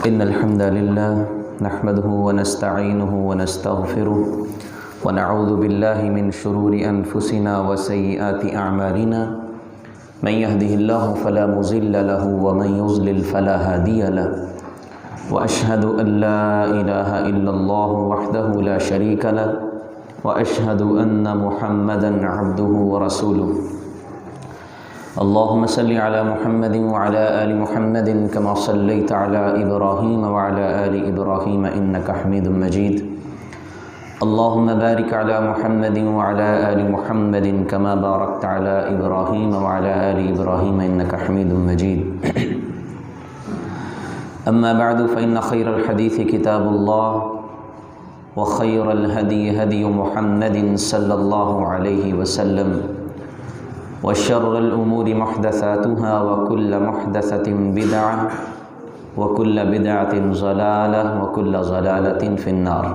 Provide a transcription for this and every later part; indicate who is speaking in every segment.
Speaker 1: إن الحمد لله نحمده ونستعينه ونستغفره ونعوذ بالله من شرور أنفسنا وسيئات أعمالنا من يهده الله فلا مضل له ومن يضلل فلا هادي له وأشهد أن لا إله إلا الله وحده لا شريك له وأشهد أن محمدا عبده ورسوله اللهم صل على محمد وعلى آل محمد كما صليت على إبراهيم وعلى آل إبراهيم إنك حميد مجيد اللهم بارك على محمد وعلى آل محمد كما باركت على إبراهيم وعلى آل إبراهيم إنك حميد مجيد أما بعد فإن خير الحديث كتاب الله وخير الهدي هدي محمد صلى الله عليه وسلم وشر الأمور محدثاتها وكل محدثة بدعة وكل بدعة ضلالة وكل ضلالة في النار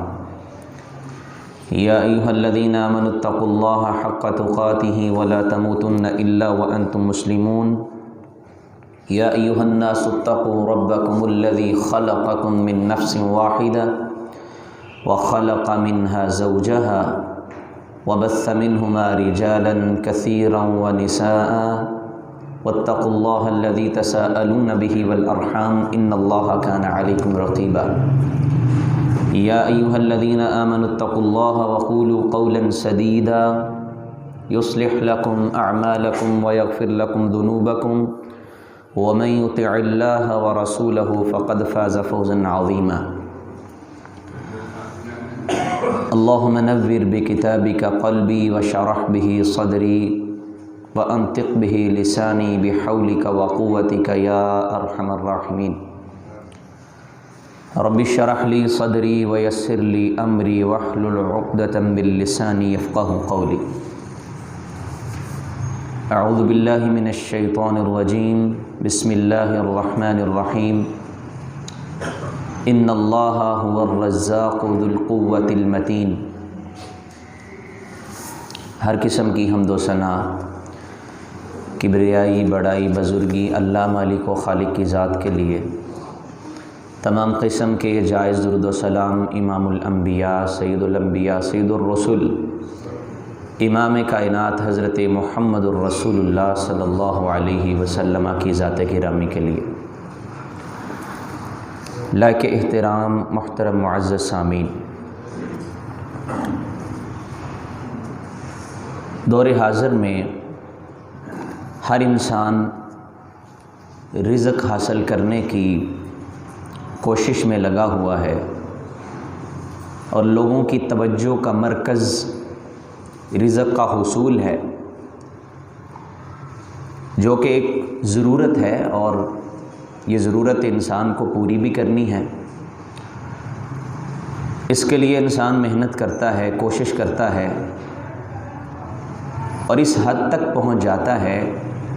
Speaker 1: يا أيها الذين آمنوا اتقوا الله حق تقاته ولا تموتن إلا وأنتم مسلمون يا أيها الناس اتقوا ربكم الذي خلقكم من نفس واحدة وخلق منها زوجها وبث منهما رجالا كثيرا ونساء واتقوا الله الذي تساءلون به والأرحام إن الله كان عليكم رقيبا يا أيها الذين آمنوا اتقوا الله وقولوا قولا سديدا يصلح لكم أعمالكم ويغفر لكم ذنوبكم ومن يطع الله ورسوله فقد فاز فوزا عظيما اللهم نور بكتابك قلبي وشرح به صدري وأنطق به لساني بحولك وقوتك يا أرحم الراحمين رب اشرح لي صدري ويسر لي أمري واحلل عقدة من لساني يفقهوا قولي أعوذ بالله من الشيطان الرجيم بسم الله الرحمن الرحيم ان اللہ هو الرزاق ذو القوة المتین۔ ہر قسم کی حمد و ثنا، کبریائی، بڑائی، بزرگی اللہ مالک و خالق کی ذات کے لیے۔ تمام قسم کے جائز درود و سلام امام الانبیاء، سید الانبیاء، سید الرسل، امام کائنات حضرت محمد الرسول اللہ صلی اللہ علیہ وسلم کی ذات گرامی کے لیے۔ لائق احترام محترم معزز سامعین، دور حاضر میں ہر انسان رزق حاصل کرنے کی کوشش میں لگا ہوا ہے، اور لوگوں کی توجہ کا مرکز رزق کا حصول ہے، جو کہ ایک ضرورت ہے، اور یہ ضرورت انسان کو پوری بھی کرنی ہے۔ اس کے لیے انسان محنت کرتا ہے، کوشش کرتا ہے، اور اس حد تک پہنچ جاتا ہے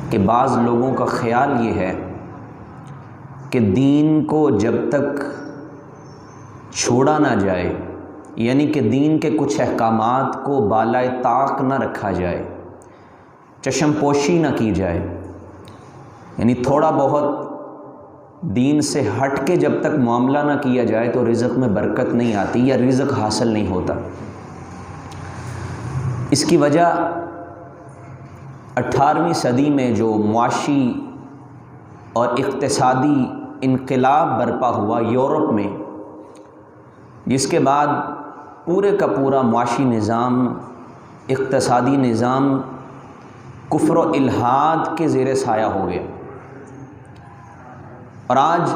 Speaker 1: کہ بعض لوگوں کا خیال یہ ہے کہ دین کو جب تک چھوڑا نہ جائے، یعنی کہ دین کے کچھ احکامات کو بالائے طاق نہ رکھا جائے، چشم پوشی نہ کی جائے، یعنی تھوڑا بہت دین سے ہٹ کے جب تک معاملہ نہ کیا جائے تو رزق میں برکت نہیں آتی یا رزق حاصل نہیں ہوتا۔ اس کی وجہ 18ویں صدی میں جو معاشی اور اقتصادی انقلاب برپا ہوا یورپ میں، جس کے بعد پورے کا پورا معاشی نظام، اقتصادی نظام کفر و الحاد کے زیر سایہ ہو گیا، اور آج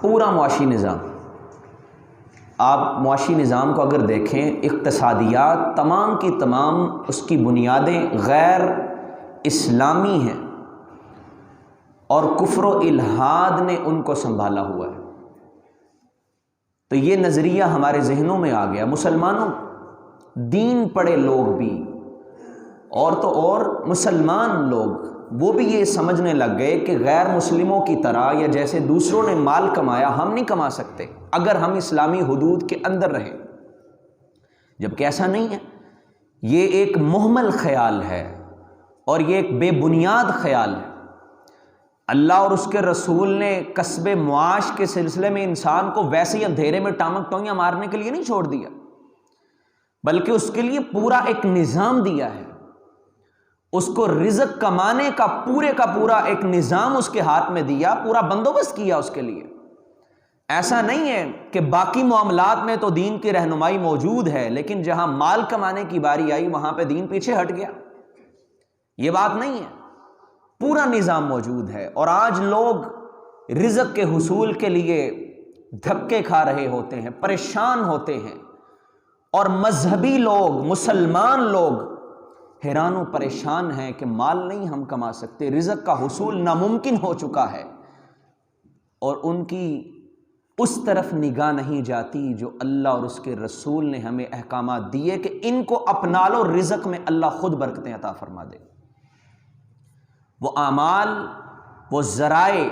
Speaker 1: پورا معاشی نظام، آپ معاشی نظام کو اگر دیکھیں، اقتصادیات تمام کی تمام اس کی بنیادیں غیر اسلامی ہیں، اور کفر و الحاد نے ان کو سنبھالا ہوا ہے۔ تو یہ نظریہ ہمارے ذہنوں میں آ گیا۔ مسلمانوں، دین پڑھے لوگ بھی، اور تو اور مسلمان لوگ وہ بھی یہ سمجھنے لگ گئے کہ غیر مسلموں کی طرح یا جیسے دوسروں نے مال کمایا ہم نہیں کما سکتے اگر ہم اسلامی حدود کے اندر رہیں، جبکہ ایسا نہیں ہے۔ یہ ایک مہمل خیال ہے، اور یہ ایک بے بنیاد خیال ہے۔ اللہ اور اس کے رسول نے کسب معاش کے سلسلے میں انسان کو ویسے ہی اندھیرے میں ٹانگ ٹونگیاں مارنے کے لیے نہیں چھوڑ دیا، بلکہ اس کے لیے پورا ایک نظام دیا ہے، اس کو رزق کمانے کا پورا ایک نظام اس کے ہاتھ میں دیا، پورا بندوبست کیا اس کے لیے۔ ایسا نہیں ہے کہ باقی معاملات میں تو دین کی رہنمائی موجود ہے، لیکن جہاں مال کمانے کی باری آئی وہاں پہ دین پیچھے ہٹ گیا، یہ بات نہیں ہے، پورا نظام موجود ہے۔ اور آج لوگ رزق کے حصول کے لیے دھکے کھا رہے ہوتے ہیں، پریشان ہوتے ہیں، اور مذہبی لوگ، مسلمان لوگ حیران و پریشان ہیں کہ مال نہیں ہم کما سکتے، رزق کا حصول ناممکن ہو چکا ہے، اور ان کی اس طرف نگاہ نہیں جاتی جو اللہ اور اس کے رسول نے ہمیں احکامات دیے کہ ان کو اپنا لو، رزق میں اللہ خود برکتیں عطا فرما دے۔ وہ اعمال، وہ ذرائع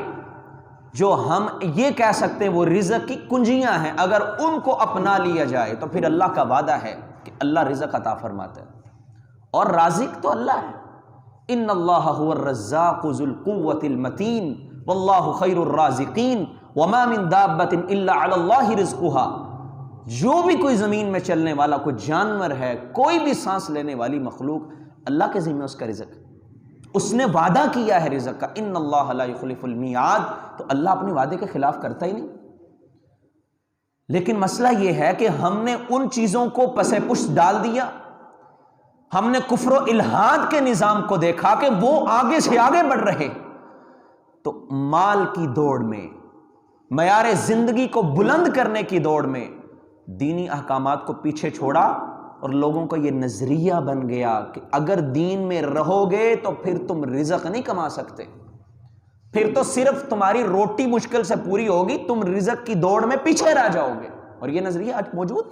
Speaker 1: جو ہم یہ کہہ سکتے ہیں وہ رزق کی کنجیاں ہیں، اگر ان کو اپنا لیا جائے تو پھر اللہ کا وعدہ ہے کہ اللہ رزق عطا فرماتا ہے، اور رازق تو اللہ ہے۔ ان اللہ هو الرزاق ذو القوة المتین واللہ خیر الرازقین وما من دابۃ الا علی اللہ رزقها۔ جو بھی کوئی زمین میں چلنے والا کوئی جانور ہے، کوئی بھی سانس لینے والی مخلوق، اللہ کے ذمہ اس کا رزق، اس نے وعدہ کیا ہے رزق کا۔ ان اللہ لا یخلف المیعاد، تو اللہ اپنے وعدے کے خلاف کرتا ہی نہیں۔ لیکن مسئلہ یہ ہے کہ ہم نے ان چیزوں کو پس پشت ڈال دیا، ہم نے کفر و الحاد کے نظام کو دیکھا کہ وہ آگے سے آگے بڑھ رہے، تو مال کی دوڑ میں، معیار زندگی کو بلند کرنے کی دوڑ میں دینی احکامات کو پیچھے چھوڑا، اور لوگوں کا یہ نظریہ بن گیا کہ اگر دین میں رہو گے تو پھر تم رزق نہیں کما سکتے، پھر تو صرف تمہاری روٹی مشکل سے پوری ہوگی، تم رزق کی دوڑ میں پیچھے رہ جاؤ گے۔ اور یہ نظریہ آج موجود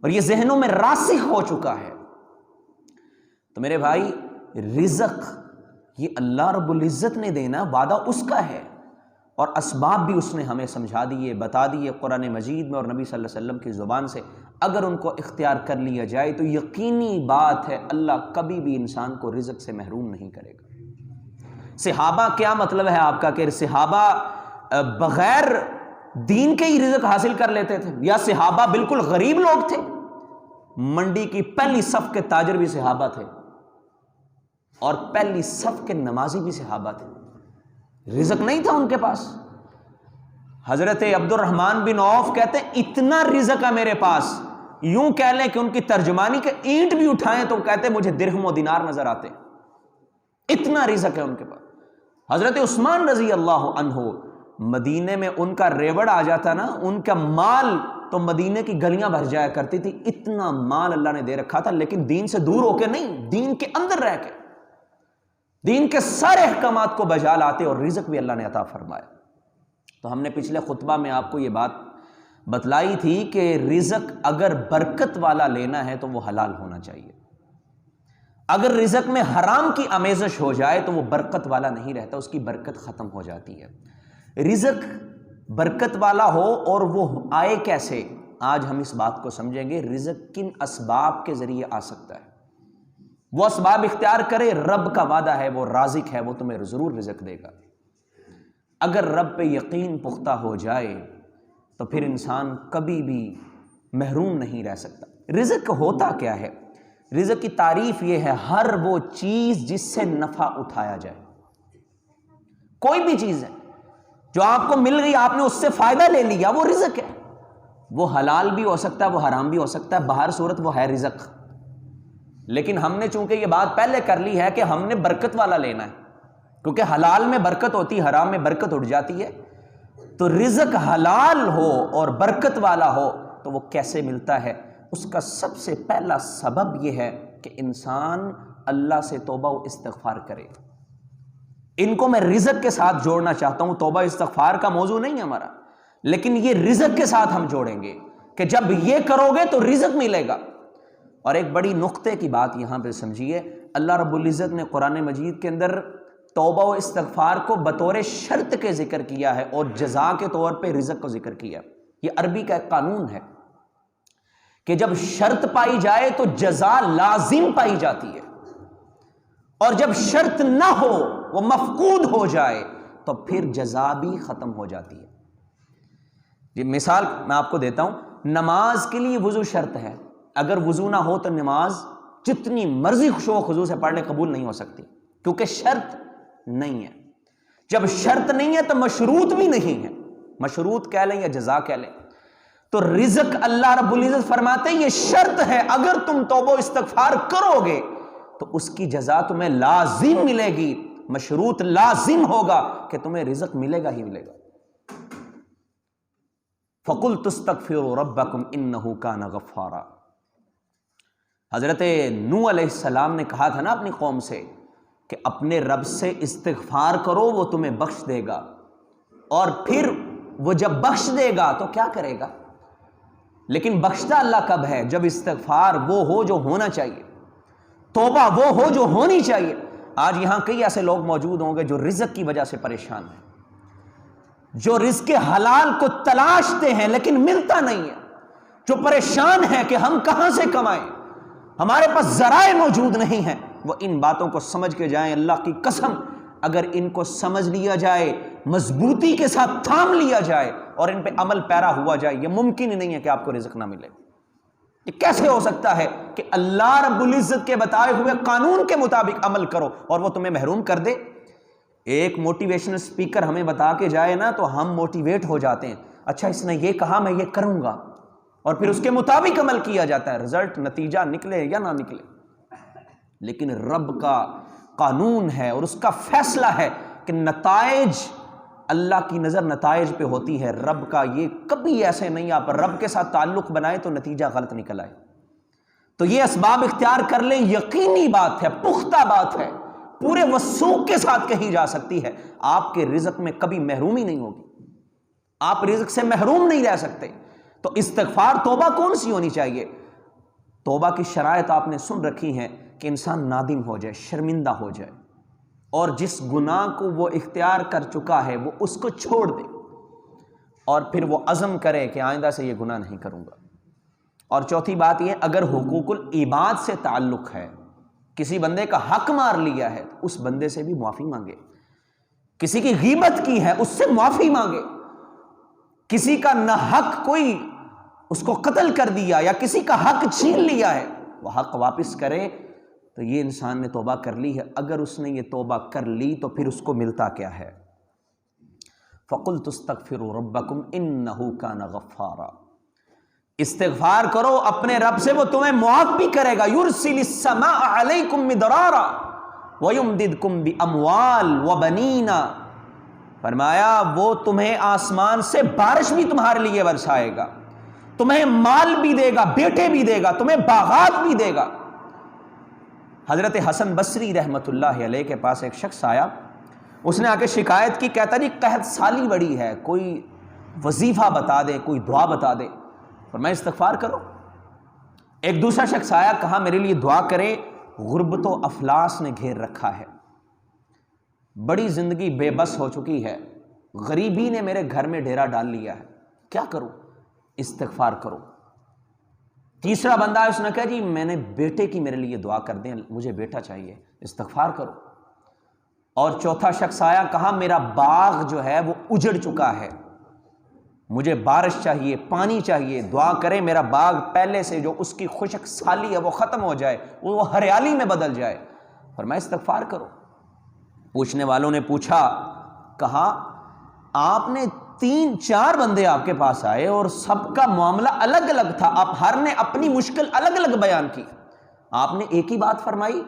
Speaker 1: اور یہ ذہنوں میں راسخ ہو چکا ہے۔ تو میرے بھائی، رزق یہ اللہ رب العزت نے دینا، وعدہ اس کا ہے، اور اسباب بھی اس نے ہمیں سمجھا دیے، بتا دیے قرآن مجید میں اور نبی صلی اللہ علیہ وسلم کی زبان سے۔ اگر ان کو اختیار کر لیا جائے تو یقینی بات ہے اللہ کبھی بھی انسان کو رزق سے محروم نہیں کرے گا۔ صحابہ، کیا مطلب ہے آپ کا کہ صحابہ بغیر دین کے ہی رزق حاصل کر لیتے تھے، یا صحابہ بالکل غریب لوگ تھے؟ منڈی کی پہلی صف کے تاجر بھی صحابہ تھے، اور پہلی صف کے نمازی بھی صحابہ تھے، رزق نہیں تھا ان کے پاس۔ حضرت عبد الرحمن بن عوف کہتے ہیں اتنا رزق ہے میرے پاس، یوں کہہ لیں کہ ان کی ترجمانی کہ اینٹ بھی اٹھائیں تو کہتے مجھے درہم و دینار نظر آتے، اتنا رزق ہے ان کے پاس۔ حضرت عثمان رضی اللہ عنہ، مدینے میں ان کا ریوڑ آ جاتا نا، ان کا مال تو مدینے کی گلیاں بھر جایا کرتی تھی، اتنا مال اللہ نے دے رکھا تھا، لیکن دین سے دور ہو کے نہیں، دین کے اندر رہ کے دین کے سارے احکامات کو بجا لاتے، اور رزق بھی اللہ نے عطا فرمایا۔ تو ہم نے پچھلے خطبہ میں آپ کو یہ بات بتلائی تھی کہ رزق اگر برکت والا لینا ہے تو وہ حلال ہونا چاہیے، اگر رزق میں حرام کی آمیزش ہو جائے تو وہ برکت والا نہیں رہتا، اس کی برکت ختم ہو جاتی ہے۔ رزق برکت والا ہو، اور وہ آئے کیسے؟ آج ہم اس بات کو سمجھیں گے، رزق کن اسباب کے ذریعے آ سکتا ہے۔ وہ اسباب اختیار کرے، رب کا وعدہ ہے، وہ رازق ہے، وہ تمہیں ضرور رزق دے گا۔ اگر رب پہ یقین پختہ ہو جائے تو پھر انسان کبھی بھی محروم نہیں رہ سکتا۔ رزق ہوتا کیا ہے؟ رزق کی تعریف یہ ہے، ہر وہ چیز جس سے نفع اٹھایا جائے، کوئی بھی چیز ہے جو آپ کو مل گئی، آپ نے اس سے فائدہ لے لیا، وہ رزق ہے۔ وہ حلال بھی ہو سکتا ہے، وہ حرام بھی ہو سکتا ہے، باہر صورت وہ ہے رزق۔ لیکن ہم نے چونکہ یہ بات پہلے کر لی ہے کہ ہم نے برکت والا لینا ہے، کیونکہ حلال میں برکت ہوتی، حرام میں برکت اٹھ جاتی ہے، تو رزق حلال ہو اور برکت والا ہو تو وہ کیسے ملتا ہے؟ اس کا سب سے پہلا سبب یہ ہے کہ انسان اللہ سے توبہ و استغفار کرے۔ ان کو میں رزق کے ساتھ جوڑنا چاہتا ہوں، توبہ استغفار کا موضوع نہیں ہے ہمارا، لیکن یہ رزق کے ساتھ ہم جوڑیں گے کہ جب یہ کرو گے تو رزق ملے گا۔ اور ایک بڑی نقطے کی بات یہاں پہ سمجھیے، اللہ رب العزت نے قرآن مجید کے اندر توبہ و استغفار کو بطور شرط کے ذکر کیا ہے، اور جزا کے طور پہ رزق کو ذکر کیا۔ یہ عربی کا ایک قانون ہے کہ جب شرط پائی جائے تو جزا لازم پائی جاتی ہے، اور جب شرط نہ ہو، وہ مفقود ہو جائے تو پھر جزا بھی ختم ہو جاتی ہے۔ یہ مثال میں آپ کو دیتا ہوں، نماز کے لیے وضو شرط ہے، اگر وضو نہ ہو تو نماز جتنی مرضی خشوع و خضوع سے پڑھ لے قبول نہیں ہو سکتی، کیونکہ شرط نہیں ہے۔ جب شرط نہیں ہے تو مشروط بھی نہیں ہے، مشروط کہہ لیں یا جزا کہہ لیں۔ تو رزق اللہ رب العزت فرماتے ہیں یہ شرط ہے، اگر تم توبہ و استغفار کرو گے تو اس کی جزا تمہیں لازم ملے گی، مشروط لازم ہوگا کہ تمہیں رزق ملے گا ہی ملے گا۔ فَقُلْتُ اسْتَغْفِرُوا رَبَّكُمْ إِنَّهُ كَانَ غَفَّارًا۔ حضرت نوح علیہ السلام نے کہا تھا نا اپنی قوم سے کہ اپنے رب سے استغفار کرو، وہ تمہیں بخش دے گا، اور پھر وہ جب بخش دے گا تو کیا کرے گا؟ لیکن بخشتا اللہ کب ہے؟ جب استغفار وہ ہو جو ہونا چاہیے، توبہ وہ ہو جو ہونی چاہیے۔ آج یہاں کئی ایسے لوگ موجود ہوں گے جو رزق کی وجہ سے پریشان ہیں، جو رزق حلال کو تلاشتے ہیں لیکن ملتا نہیں ہے، جو پریشان ہیں کہ ہم کہاں سے کمائیں، ہمارے پاس ذرائع موجود نہیں ہیں۔ وہ ان باتوں کو سمجھ کے جائیں، اللہ کی قسم اگر ان کو سمجھ لیا جائے، مضبوطی کے ساتھ تھام لیا جائے اور ان پہ عمل پیرا ہوا جائے، یہ ممکن ہی نہیں ہے کہ آپ کو رزق نہ ملے۔ یہ کیسے ہو سکتا ہے کہ اللہ رب العزت کے بتائے ہوئے قانون کے مطابق عمل کرو اور وہ تمہیں محروم کر دے؟ ایک موٹیویشنل اسپیکر ہمیں بتا کے جائے نا تو ہم موٹیویٹ ہو جاتے ہیں، اچھا اس نے یہ کہا میں یہ کروں گا، اور پھر اس کے مطابق عمل کیا جاتا ہے، رزلٹ نتیجہ نکلے یا نہ نکلے۔ لیکن رب کا قانون ہے اور اس کا فیصلہ ہے کہ نتائج، اللہ کی نظر نتائج پہ ہوتی ہے، رب کا یہ کبھی ایسے نہیں آپ رب کے ساتھ تعلق بنائے تو نتیجہ غلط نکل آئے۔ تو یہ اسباب اختیار کر لیں، یقینی بات ہے، پختہ بات ہے، پورے وثوق کے ساتھ کہی جا سکتی ہے، آپ کے رزق میں کبھی محرومی نہیں ہوگی، آپ رزق سے محروم نہیں رہ سکتے۔ تو استغفار توبہ کون سی ہونی چاہیے؟ توبہ کی شرائط آپ نے سن رکھی ہیں کہ انسان نادم ہو جائے، شرمندہ ہو جائے، اور جس گناہ کو وہ اختیار کر چکا ہے وہ اس کو چھوڑ دے، اور پھر وہ عزم کرے کہ آئندہ سے یہ گناہ نہیں کروں گا۔ اور چوتھی بات یہ، اگر حقوق العباد سے تعلق ہے، کسی بندے کا حق مار لیا ہے تو اس بندے سے بھی معافی مانگے، کسی کی غیبت کی ہے اس سے معافی مانگے، کسی کا نہ حق کوئی اس کو قتل کر دیا یا کسی کا حق چھین لیا ہے، وہ حق واپس کرے، تو یہ انسان نے توبہ کر لی ہے۔ اگر اس نے یہ توبہ کر لی تو پھر اس کو ملتا کیا ہے؟ فَقُلْتُ اسْتَغْفِرُوا رَبَّكُمْ إِنَّهُ كَانَ غَفَّارًا۔ استغفار کرو اپنے رب سے، وہ تمہیں معاف بھی کرے گا۔ يُرْسِلِ السَّمَاءَ عَلَيْكُمْ مِدْرَارًا وَيُمْدِدْكُمْ بِأَمْوَالٍ وَبَنِينَ، فرمایا وہ تمہیں آسمان سے بارش بھی تمہارے لیے برسائے گا، تمہیں مال بھی دے گا، بیٹے بھی دے گا، تمہیں باغات بھی دے گا۔ حضرت حسن بصری رحمت اللہ علیہ کے پاس ایک شخص آیا، اس نے آ کے شکایت کی، کہتا جی قحط سالی بڑی ہے، کوئی وظیفہ بتا دے، کوئی دعا بتا دے، اور میں استغفار کرو۔ ایک دوسرا شخص آیا، کہا میرے لیے دعا کرے، غربت و افلاس نے گھیر رکھا ہے، بڑی زندگی بے بس ہو چکی ہے، غریبی نے میرے گھر میں ڈیرا ڈال لیا ہے، کیا کروں؟ استغفار کرو۔ تیسرا بندہ ہے، اس نے کہا جی میں نے بیٹے کی میرے لیے دعا کر دیں، مجھے بیٹا چاہیے، استغفار کرو۔ اور چوتھا شخص آیا، کہا میرا باغ جو ہے وہ اجڑ چکا ہے، مجھے بارش چاہیے، پانی چاہیے، دعا کریں میرا باغ پہلے سے جو اس کی خشک سالی ہے وہ ختم ہو جائے، وہ ہریالی میں بدل جائے، فرمایا استغفار کرو۔ پوچھنے والوں نے پوچھا، کہا آپ نے 3-4 بندے آپ کے پاس آئے اور سب کا معاملہ الگ الگ تھا، آپ ہر نے اپنی مشکل الگ الگ بیان کی، آپ نے ایک ہی بات فرمائی؟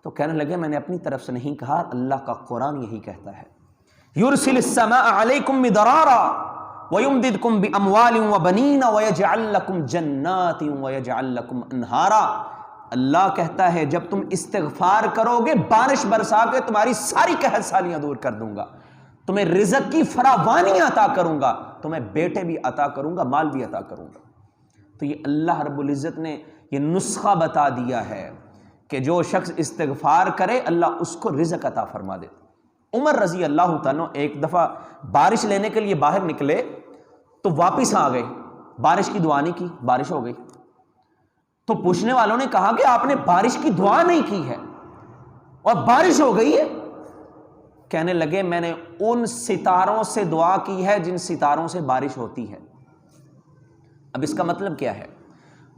Speaker 1: تو کہنے لگے میں نے اپنی طرف سے نہیں کہا، اللہ کا قرآن یہی کہتا ہے، یرسل السماء علیکم مدرارا ویمددکم باموال وبنین ویجعل لکم جنات ویجعل لکم انہارا۔ اللہ کہتا ہے جب تم استغفار کرو گے بارش برسا کے تمہاری ساری قحط سالیاں دور کر دوں گا، تمہیں رزق کی فراوانی عطا کروں گا، تمہیں بیٹے بھی عطا کروں گا، مال بھی عطا کروں گا۔ تو یہ اللہ رب العزت نے یہ نسخہ بتا دیا ہے کہ جو شخص استغفار کرے اللہ اس کو رزق عطا فرما دے۔ عمر رضی اللہ تعالیٰ ایک دفعہ بارش لینے کے لیے باہر نکلے تو واپس آ گئے، بارش کی دعا نہیں کی، بارش ہو گئی۔ تو پوچھنے والوں نے کہا کہ آپ نے بارش کی دعا نہیں کی ہے اور بارش ہو گئی ہے۔ کہنے لگے میں نے ان ستاروں سے دعا کی ہے جن ستاروں سے بارش ہوتی ہے۔ اب اس کا مطلب کیا ہے؟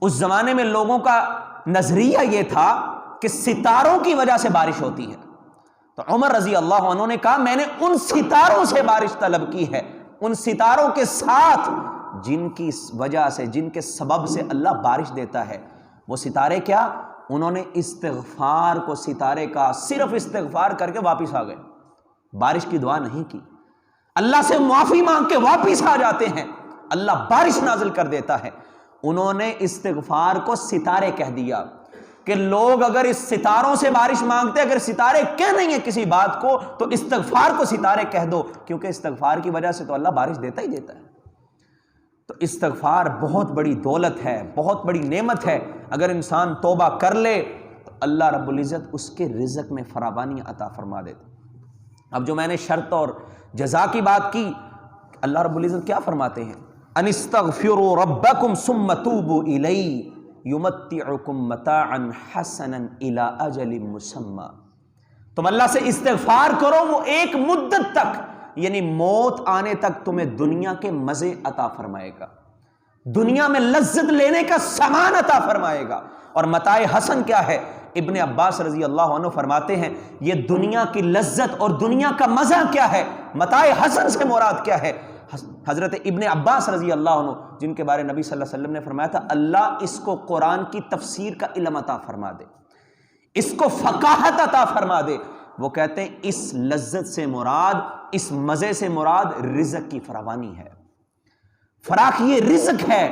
Speaker 1: اس زمانے میں لوگوں کا نظریہ یہ تھا کہ ستاروں کی وجہ سے بارش ہوتی ہے، تو عمر رضی اللہ عنہ نے کہا میں نے ان ستاروں سے بارش طلب کی ہے، ان ستاروں کے ساتھ جن کی وجہ سے، جن کے سبب سے اللہ بارش دیتا ہے۔ وہ ستارے کیا؟ انہوں نے استغفار کو ستارے کا، صرف استغفار کر کے واپس آ گئے، بارش کی دعا نہیں کی، اللہ سے معافی مانگ کے واپس آ جاتے ہیں، اللہ بارش نازل کر دیتا ہے۔ انہوں نے استغفار کو ستارے کہہ دیا کہ لوگ اگر اس ستاروں سے بارش مانگتے، اگر ستارے کہہ نہیں ہیں کسی بات کو تو استغفار کو ستارے کہہ دو، کیونکہ استغفار کی وجہ سے تو اللہ بارش دیتا ہی دیتا ہے۔ تو استغفار بہت بڑی دولت ہے، بہت بڑی نعمت ہے۔ اگر انسان توبہ کر لے تو اللہ رب العزت اس کے رزق میں فراوانی عطا فرما دیتا۔ اب جو میں نے شرط اور جزا کی بات کی، اللہ رب العزت کیا فرماتے ہیں؟ ان استغفروا ربکم ثم توبوا الیہ یمتعکم متاعا حسنا الی اجل مسمی۔ تم اللہ سے استغفار کرو، وہ ایک مدت تک، یعنی موت آنے تک تمہیں دنیا کے مزے عطا فرمائے گا، دنیا میں لذت لینے کا سامان عطا فرمائے گا۔ اور متاع حسن کیا ہے؟ ابن عباس رضی اللہ عنہ فرماتے ہیں یہ دنیا کی لذت اور دنیا کا مزہ کیا ہے، متاع حسن سے مراد کیا ہے؟ حضرت ابن عباس رضی اللہ عنہ، جن کے بارے نبی صلی اللہ علیہ وسلم نے فرمایا تھا اللہ اس کو قرآن کی تفسیر کا علم عطا فرما دے، اس کو فقاہت عطا فرما دے، وہ کہتے ہیں اس لذت سے مراد، اس مزے سے مراد رزق کی فراوانی ہے، فراخ یہ رزق ہے۔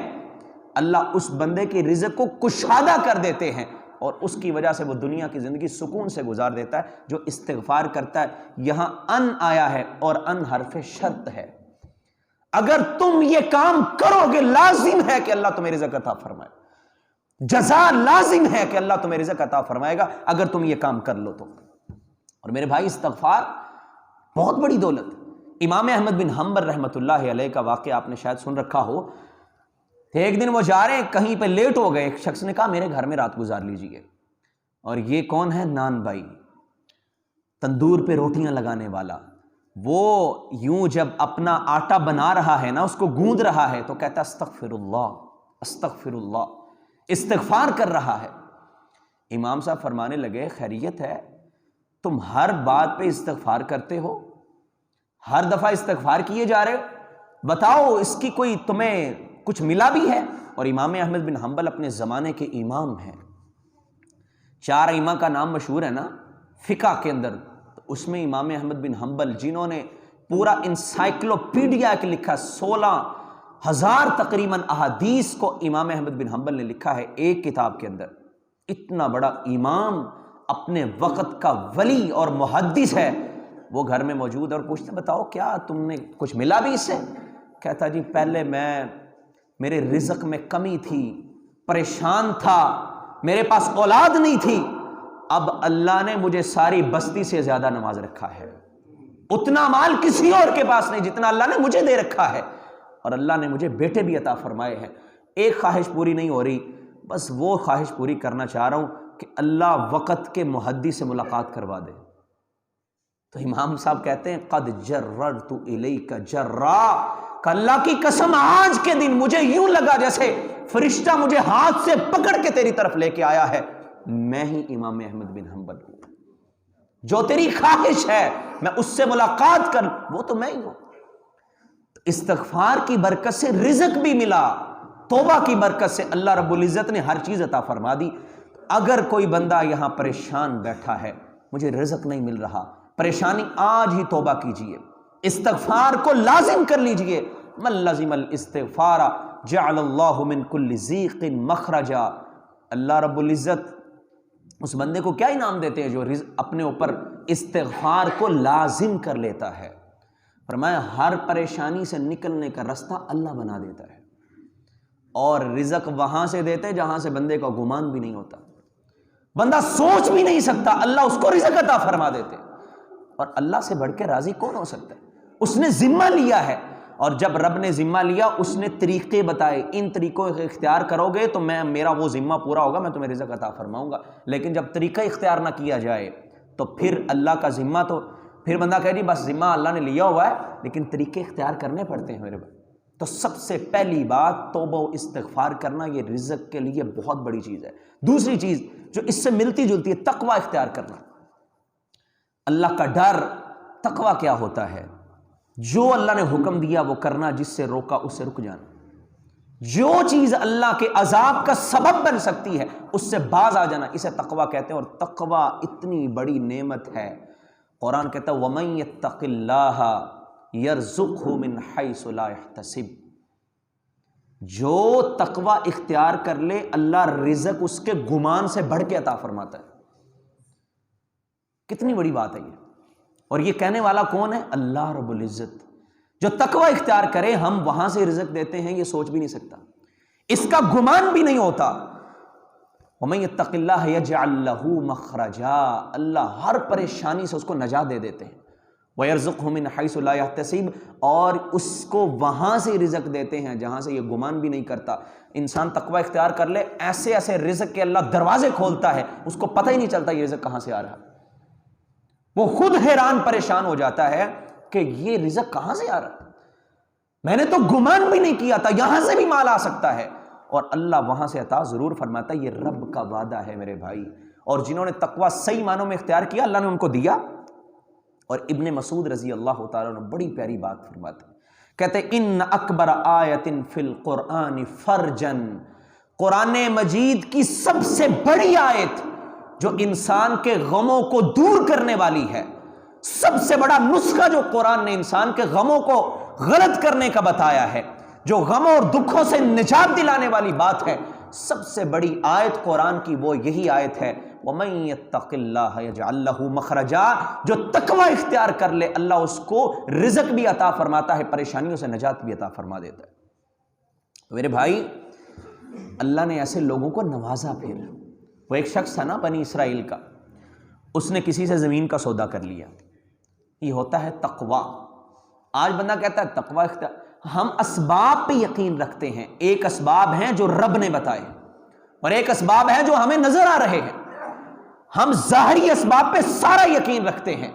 Speaker 1: اللہ اس بندے کے رزق کو کشادہ کر دیتے ہیں اور اس کی وجہ سے وہ دنیا کی زندگی سکون سے گزار دیتا ہے جو استغفار کرتا ہے۔ یہاں ان آیا ہے اور ان حرف شرط ہے، اگر تم یہ کام کرو گے لازم ہے کہ اللہ تمہیں رزق عطا فرمائے، جزا لازم ہے کہ اللہ تمہیں رزق عطا فرمائے گا اگر تم یہ کام کر لو تو۔ اور میرے بھائی استغفار بہت بڑی دولت۔ امام احمد بن حنبل رحمۃ اللہ علیہ کا واقعہ آپ نے شاید سن رکھا ہو، ایک دن وہ جا رہے ہیں، کہیں پہ لیٹ ہو گئے، ایک شخص نے کہا میرے گھر میں رات گزار لیجئے۔ اور یہ کون ہے؟ نان بھائی، تندور پہ روٹیاں لگانے والا۔ وہ یوں جب اپنا آٹا بنا رہا ہے نا، اس کو گوندھ رہا ہے تو کہتا استغفر اللہ استغفر اللہ، استغفار کر رہا ہے۔ امام صاحب فرمانے لگے خیریت ہے؟ تم ہر بات پہ استغفار کرتے ہو، ہر دفعہ استغفار کیے جا رہے ہو، بتاؤ اس کی کوئی تمہیں کچھ ملا بھی ہے؟ اور امام احمد بن حنبل اپنے زمانے کے امام ہیں، 4 ائمہ کا نام مشہور ہے نا فقہ کے اندر، تو اس میں امام احمد بن حنبل جنہوں نے پورا انسائکلوپیڈیا کے لکھا، 16,000 تقریباً احادیث کو امام احمد بن حنبل نے لکھا ہے ایک کتاب کے اندر۔ اتنا بڑا امام، اپنے وقت کا ولی اور محدث ہے، وہ گھر میں موجود اور پوچھتے بتاؤ کیا تم نے کچھ ملا بھی اس سے؟ کہتا جی پہلے میرے رزق میں کمی تھی، پریشان تھا، میرے پاس اولاد نہیں تھی، اب اللہ نے مجھے ساری بستی سے زیادہ نواز رکھا ہے، اتنا مال کسی اور کے پاس نہیں جتنا اللہ نے مجھے دے رکھا ہے، اور اللہ نے مجھے بیٹے بھی عطا فرمائے ہیں، ایک خواہش پوری نہیں ہو رہی، بس وہ خواہش پوری کرنا چاہ رہا ہوں کہ اللہ وقت کے محدث سے ملاقات کروا دے۔ تو امام صاحب کہتے ہیں قد جررت الیک جرا، کہ اللہ کی قسم آج کے دن مجھے یوں لگا جیسے فرشتہ مجھے ہاتھ سے پکڑ کے تیری طرف لے کے آیا ہے، میں ہی امام احمد بن حنبل ہوں، جو تیری خواہش ہے میں اس سے ملاقات کر، وہ تو میں ہی ہوں۔ استغفار کی برکت سے رزق بھی ملا، توبہ کی برکت سے اللہ رب العزت نے ہر چیز عطا فرما دی۔ اگر کوئی بندہ یہاں پریشان بیٹھا ہے، مجھے رزق نہیں مل رہا، پریشانی، آج ہی توبہ کیجئے، استغفار کو لازم کر لیجئے۔ من لزم الاستغفار جعل اللہ من کل ضیق مخرجا۔ اللہ رب العزت اس بندے کو کیا انعام دیتے ہیں جو اپنے اوپر استغفار کو لازم کر لیتا ہے۔ فرمایا ہر پریشانی سے نکلنے کا راستہ اللہ بنا دیتا ہے، اور رزق وہاں سے دیتے جہاں سے بندے کا گمان بھی نہیں ہوتا، بندہ سوچ بھی نہیں سکتا، اللہ اس کو رزق عطا فرما دیتے۔ اور اللہ سے بڑھ کے راضی کون ہو سکتا ہے؟ اس نے ذمہ لیا ہے، اور جب رب نے ذمہ لیا اس نے طریقے بتائے، ان طریقوں کو اختیار کرو گے تو میرا وہ ذمہ پورا ہوگا، میں تمہیں رزق عطا فرماؤں گا۔ لیکن جب طریقہ اختیار نہ کیا جائے تو پھر اللہ کا ذمہ تو پھر بندہ کہے جی بس ذمہ اللہ نے لیا ہوا ہے، لیکن طریقے اختیار کرنے پڑتے ہیں میرے بھائی۔ تو سب سے پہلی بات توبہ و استغفار کرنا، یہ رزق کے لیے بہت بڑی چیز ہے۔ دوسری چیز جو اس سے ملتی جلتی ہے، تقوی اختیار کرنا، اللہ کا ڈر۔ تقوی کیا ہوتا ہے؟ جو اللہ نے حکم دیا وہ کرنا، جس سے روکا اس سے رک جانا۔ جو چیز اللہ کے عذاب کا سبب بن سکتی ہے اس سے باز آ جانا، اسے تقوی کہتے ہیں۔ اور تقوی اتنی بڑی نعمت ہے، قرآن کہتا ہے وَمَن يَتَّقِ اللَّهَ يَرْزُقْهُ مِنْ حَيْثُ لَا يَحْتَسِبُ۔ جو تقوی اختیار کر لے اللہ رزق اس کے گمان سے بڑھ کے عطا فرماتا ہے۔ کتنی بڑی بات ہے یہ، اور یہ کہنے والا کون ہے؟ اللہ رب العزت۔ جو تقوی اختیار کرے ہم وہاں سے رزق دیتے ہیں، یہ سوچ بھی نہیں سکتا، اس کا گمان بھی نہیں ہوتا۔ وَمَن يَتَّقِ اللَّهَ يَجْعَل لَّهُ مَخْرَجًا، اللہ ہر پریشانی سے اس کو نجات دے دیتے ہیں۔ وَيَرْزُقْهُ مِنْ حَيْثُ لَا يَحْتَسِبُ، اور اس کو وہاں سے رزق دیتے ہیں جہاں سے یہ گمان بھی نہیں کرتا۔ انسان تقوی اختیار کر لے، ایسے ایسے رزق کے اللہ دروازے کھولتا ہے، اس کو پتہ ہی نہیں چلتا یہ رزق کہاں سے آ رہا۔ وہ خود حیران پریشان ہو جاتا ہے کہ یہ رزق کہاں سے آ رہا، میں نے تو گمان بھی نہیں کیا تھا یہاں سے بھی مال آ سکتا ہے، اور اللہ وہاں سے عطا ضرور فرماتا ہے۔ یہ رب کا وعدہ ہے میرے بھائی، اور جنہوں نے تقوی صحیح معنوں میں اختیار کیا اللہ نے ان کو دیا۔ اور ابن مسعود رضی اللہ تعالیٰ نے بڑی پیاری بات فرماتے ہیں، کہتے ہیں ان اکبر آیت فی القرآن فرجن، قرآن مجید کی سب سے بڑی آیت جو انسان کے غموں کو دور کرنے والی ہے، سب سے بڑا نسخہ جو قرآن نے انسان کے غموں کو غلط کرنے کا بتایا ہے، جو غموں اور دکھوں سے نجات دلانے والی بات ہے، سب سے بڑی آیت قرآن کی وہ یہی آیت ہے وَمَن يَتَّقِ اللَّهَ يَجْعَل لَّهُ مَخْرَجًا۔ جو تقوی اختیار کر لے اللہ اس کو رزق بھی عطا فرماتا ہے، پریشانیوں سے نجات بھی عطا فرما دیتا ہے۔ میرے بھائی اللہ نے ایسے لوگوں کو نوازا۔ پھر وہ ایک شخص تھا نا بنی اسرائیل کا، اس نے کسی سے زمین کا سودا کر لیا، یہ ہوتا ہے تقوی۔ آج بندہ کہتا ہے تقوی اختیار، ہم اسباب پہ یقین رکھتے ہیں، ایک اسباب ہیں جو رب نے بتائے اور ایک اسباب ہیں جو ہمیں نظر آ رہے ہیں۔ ہم ظاہری اسباب پہ سارا یقین رکھتے ہیں،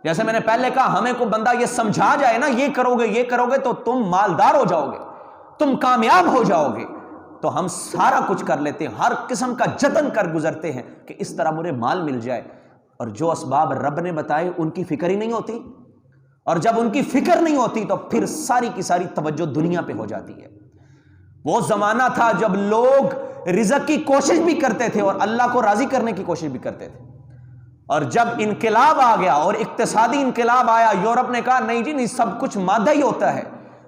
Speaker 1: جیسے میں نے پہلے کہا ہمیں کوئی بندہ یہ سمجھا جائے نا یہ کرو گے تو تم مالدار ہو جاؤ گے، تم کامیاب ہو جاؤ گے، تو ہم سارا کچھ کر لیتے ہیں، ہر قسم کا جتن کر گزرتے ہیں کہ اس طرح مجھے مال مل جائے۔ اور جو اسباب رب نے بتائے ان کی فکر ہی نہیں ہوتی، اور جب ان کی فکر نہیں ہوتی تو پھر ساری کی ساری توجہ دنیا پہ ہو جاتی ہے۔ وہ زمانہ تھا جب لوگ رزق کی کوشش بھی کرتے تھے اور اللہ کو راضی کرنے کی کوشش بھی کرتے تھے، اور جب انقلاب آ گیا اور اقتصادی انقلاب آیا، یورپ نے کہا نہیں جی نہیں، سب کچھ مادہ ہی ہوتا ہے،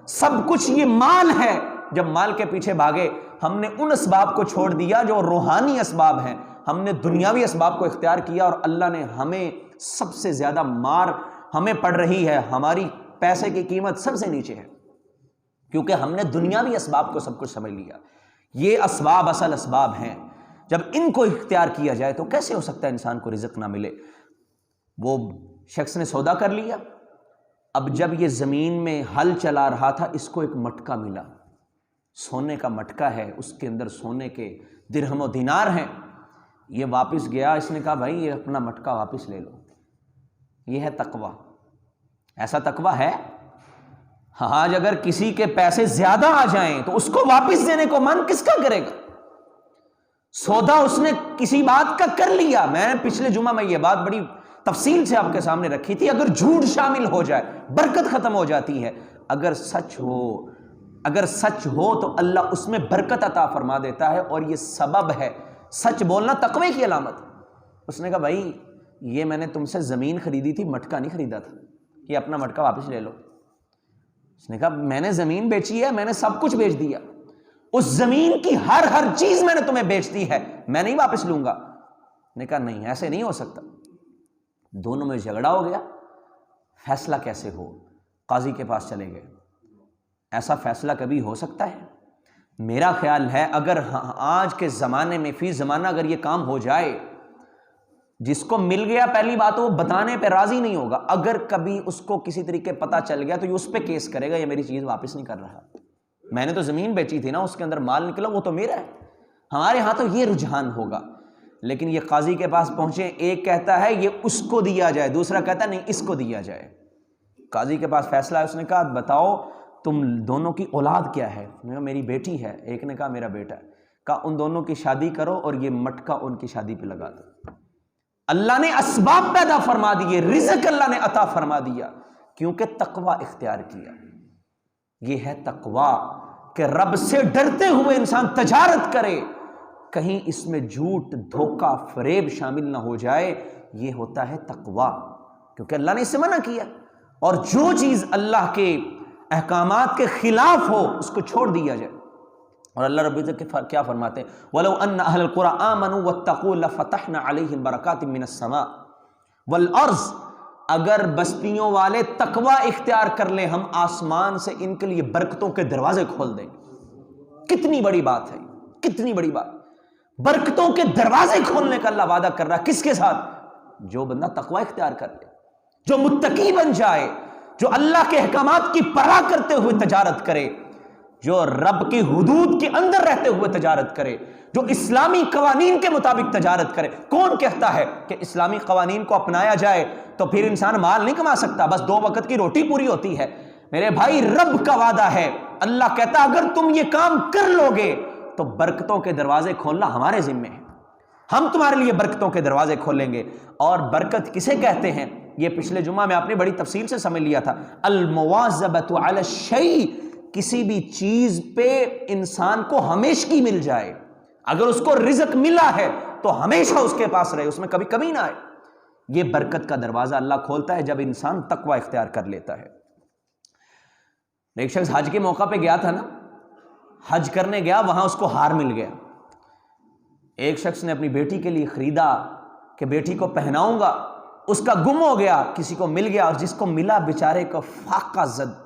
Speaker 1: سب کچھ یہ مال ہے۔ جب مال کے پیچھے بھاگے ہم نے ان اسباب کو چھوڑ دیا جو روحانی اسباب ہیں، ہم نے دنیاوی اسباب کو اختیار کیا، اور اللہ نے ہمیں سب سے زیادہ مار ہمیں پڑ رہی ہے، ہماری پیسے کی قیمت سب سے نیچے ہے، کیونکہ ہم نے دنیاوی اسباب کو سب کچھ سمجھ لیا۔ یہ اسباب اصل اسباب ہیں، جب ان کو اختیار کیا جائے تو کیسے ہو سکتا ہے انسان کو رزق نہ ملے؟ وہ شخص نے سودا کر لیا، اب جب یہ زمین میں ہل چلا رہا تھا اس کو ایک مٹکا ملا، سونے کا مٹکا ہے، اس کے اندر سونے کے درہم و دینار ہیں۔ یہ واپس گیا، اس نے کہا بھائی یہ اپنا مٹکا واپس لے لو۔ یہ ہے تقوی۔ ایسا تقوی ہے؟ آج اگر کسی کے پیسے زیادہ آ جائیں تو اس کو واپس دینے کو من کس کا کرے گا؟ سودا اس نے کسی بات کا کر لیا۔ میں نے پچھلے جمعہ میں یہ بات بڑی تفصیل سے آپ کے سامنے رکھی تھی، اگر جھوٹ شامل ہو جائے برکت ختم ہو جاتی ہے، اگر سچ ہو تو اللہ اس میں برکت عطا فرما دیتا ہے، اور یہ سبب ہے سچ بولنا تقوی کی علامت۔ اس نے کہا بھائی یہ میں نے تم سے زمین خریدی تھی، مٹکا نہیں خریدا تھا، یہ اپنا مٹکا واپس لے لو۔ اس نے کہا میں نے زمین بیچی ہے، میں نے سب کچھ بیچ دیا، اس زمین کی ہر چیز میں نے تمہیں بیچ دی ہے، میں نہیں واپس لوں گا۔ نے کہا نہیں ایسے نہیں ہو سکتا۔ دونوں میں جھگڑا ہو گیا، فیصلہ کیسے ہو؟ قاضی کے پاس چلے گئے۔ ایسا فیصلہ کبھی ہو سکتا ہے؟ میرا خیال ہے اگر آج کے زمانے میں فی زمانہ اگر یہ کام ہو جائے، جس کو مل گیا پہلی بات وہ بتانے پہ راضی نہیں ہوگا، اگر کبھی اس کو کسی طریقے پتہ چل گیا تو یہ اس پہ کیس کرے گا، یہ میری چیز واپس نہیں کر رہا، میں نے تو زمین بیچی تھی نا، اس کے اندر مال نکلا وہ تو میرا ہے۔ ہمارے ہاں تو یہ رجحان ہوگا لیکن یہ قاضی کے پاس پہنچے، ایک کہتا ہے یہ اس کو دیا جائے، دوسرا کہتا ہے نہیں اس کو دیا جائے۔ قاضی کے پاس فیصلہ ہے، اس نے کہا بتاؤ تم دونوں کی اولاد کیا ہے؟ میری بیٹی ہے، ایک نے کہا میرا بیٹا ہے۔ کہا ان دونوں کی شادی کرو اور یہ مٹکا ان کی شادی پہ لگا دو۔ اللہ نے اسباب پیدا فرما دیے، رزق اللہ نے عطا فرما دیا، کیونکہ تقوی اختیار کیا۔ یہ ہے تقوی کہ رب سے ڈرتے ہوئے انسان تجارت کرے، کہیں اس میں جھوٹ، دھوکہ، فریب شامل نہ ہو جائے۔ یہ ہوتا ہے تقوی، کیونکہ اللہ نے اس سے منع کیا، اور جو چیز اللہ کے احکامات کے خلاف ہو اس کو چھوڑ دیا جائے۔ اور اللہ رب العزت کیا فرماتے ہیں؟ وَلَوْ أَنَّ أَهْلَ الْقُرَىٰ آمَنُوا وَاتَّقُوا لَفَتَحْنَا عَلَيْهِمْ بَرَكَاتٍ مِّنَ السَّمَاءِ وَالْأَرْضِ، اگر بستیوں والے تقوی اختیار کر لیں ہم آسمان سے ان کے لیے برکتوں کے دروازے کھول دیں گے۔ کتنی بڑی بات ہے، کتنی بڑی بات، برکتوں کے دروازے کھولنے کا اللہ وعدہ کر رہا ہے۔ کس کے ساتھ؟ جو بندہ تقوی اختیار کر لے، جو متقی بن جائے، جو اللہ کے احکامات کی پرواہ کرتے ہوئے تجارت کرے، جو رب کی حدود کے اندر رہتے ہوئے تجارت کرے، جو اسلامی قوانین کے مطابق تجارت کرے۔ کون کہتا ہے کہ اسلامی قوانین کو اپنایا جائے تو پھر انسان مال نہیں کما سکتا، بس 2 وقت کی روٹی پوری ہوتی ہے؟ میرے بھائی رب کا وعدہ ہے، اللہ کہتا اگر تم یہ کام کر لو گے تو برکتوں کے دروازے کھولنا ہمارے ذمہ ہے، ہم تمہارے لیے برکتوں کے دروازے کھولیں گے۔ اور برکت کسے کہتے ہیں؟ یہ پچھلے جمعہ میں آپ نے بڑی تفصیل سے سمجھ لیا تھا۔ المواظبۃ علی الشیء، کسی بھی چیز پہ انسان کو ہمیشگی مل جائے، اگر اس کو رزق ملا ہے تو ہمیشہ اس کے پاس رہے، اس میں کبھی کمی نہ آئے۔ یہ برکت کا دروازہ اللہ کھولتا ہے جب انسان تقوی اختیار کر لیتا ہے۔ ایک شخص حج کے موقع پہ گیا تھا نا، حج کرنے گیا، وہاں اس کو ہار مل گیا۔ ایک شخص نے اپنی بیٹی کے لیے خریدا کہ بیٹی کو پہناؤں گا، اس کا گم ہو گیا، کسی کو مل گیا، اور جس کو ملا بیچارے کو فاقہ زد،